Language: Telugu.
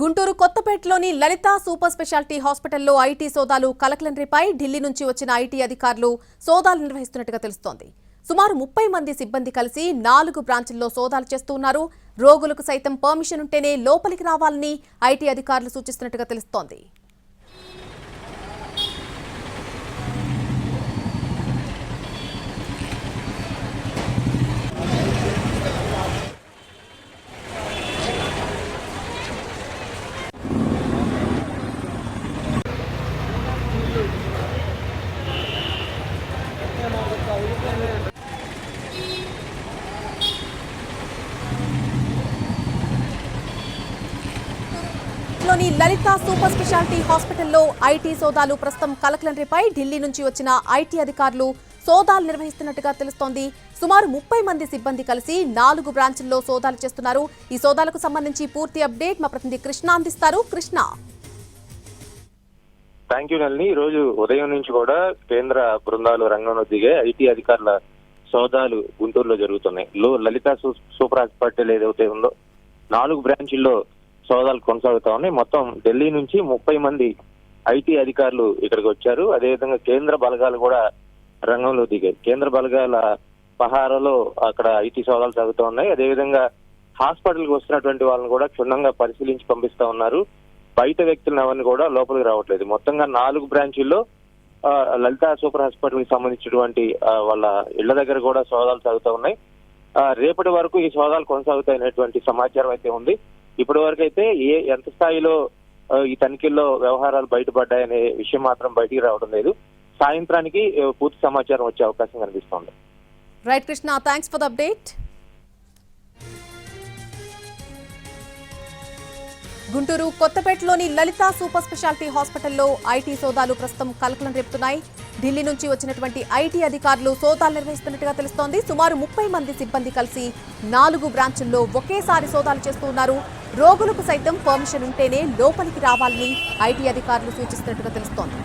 గుంటూరు కొత్తపేటలోని లలిత సూపర్ స్పెషాలిటీ హాస్పిటల్లో ఐటీ సోదాలు కలకలండ్రిపై ఢిల్లీ నుంచి వచ్చిన ఐటీ అధికారులు సోదాలు నిర్వహిస్తున్నట్టుగా తెలుస్తోంది. సుమారు 30 మంది సిబ్బంది కలిసి 4 బ్రాంచుల్లో సోదాలు చేస్తున్నారు. రోగులకు సైతం పర్మిషన్ ఉంటేనే లోపలికి రావాలని ఐటీ అధికారులు సూచిస్తున్నట్టుగా తెలుస్తోంది. లోని లలిత సూపర్ స్పెషాలిటీ హాస్పిటల్లో ఐటీ సోదాలు ప్రస్తుతం కలకలండ్రిపై ఢిల్లీ నుంచి వచ్చిన ఐటీ అధికారులు సోదాలు నిర్వహిస్తున్నట్టుగా తెలుస్తోంది. సుమారు 30 మంది సిబ్బంది కలిసి 4 బ్రాంచుల్లో సోదాలు చేస్తున్నారు. ఈ సోదాలకు సంబంధించి పూర్తి అప్డేట్ మా ప్రతినిధి కృష్ణ అందిస్తారు. కృష్ణ, థ్యాంక్ యూ నల్ని. ఈ రోజు ఉదయం నుంచి కూడా కేంద్ర బృందాలు రంగంలో దిగే ఐటీ అధికారుల సోదాలు గుంటూరులో జరుగుతున్నాయి. లలిత సూపర్ హాస్పిటల్ ఏదైతే ఉందో 4 బ్రాంచీల్లో సోదాలు కొనసాగుతా ఉన్నాయి. మొత్తం ఢిల్లీ నుంచి 30 మంది ఐటీ అధికారులు ఇక్కడికి వచ్చారు. అదేవిధంగా కేంద్ర బలగాలు కూడా రంగంలో దిగాయి. కేంద్ర బలగాల పహారాలో అక్కడ ఐటీ సోదాలు సాగుతూ ఉన్నాయి. అదేవిధంగా హాస్పిటల్కి వస్తున్నటువంటి వాళ్ళని కూడా క్షుణ్ణంగా పరిశీలించి పంపిస్తా ఉన్నారు. బయట వ్యక్తులను ఎవరిని కూడా లోపలికి రావట్లేదు. మొత్తంగా 4 బ్రాంచీల్లో లలిత సూపర్ హాస్పిటల్ కి సంబంధించినటువంటి వాళ్ళ ఇళ్ల దగ్గర కూడా సోదాలు సాగుతూ ఉన్నాయి. రేపటి వరకు ఈ సోదాలు కొనసాగుతాయనేటువంటి సమాచారం అయితే ఉంది. ఇప్పటి వరకు అయితే ఎంత స్థాయిలో ఈ తనిఖీల్లో వ్యవహారాలు బయటపడ్డాయనే విషయం మాత్రం బయటికి రావడం లేదు. సాయంత్రానికి పూర్తి సమాచారం వచ్చే అవకాశం కనిపిస్తోంది. Right Krishna, thanks for the update. Guntur కొత్తపేటలోని లలిత సూపర్ స్పెషాలిటీ హాస్పిటల్లో ఐటీ సోదాలు ప్రస్తుతం కలకలం రేపుతున్నాయి. ఢిల్లీ నుంచి వచ్చినటువంటి ఐటీ అధికారులు సోదాలు నిర్వహిస్తున్నట్టుగా తెలుస్తోంది. సుమారు 30 మంది సిబ్బంది కలిసి 4 బ్రాంచుల్లో ఒకేసారి సోదాలు చేస్తూ ఉన్నారు. రోగులకు సైతం పర్మిషన్ ఉంటేనే లోపలికి రావాలని ఐటీ అధికారులు సూచిస్తున్నట్టుగా తెలుస్తోంది.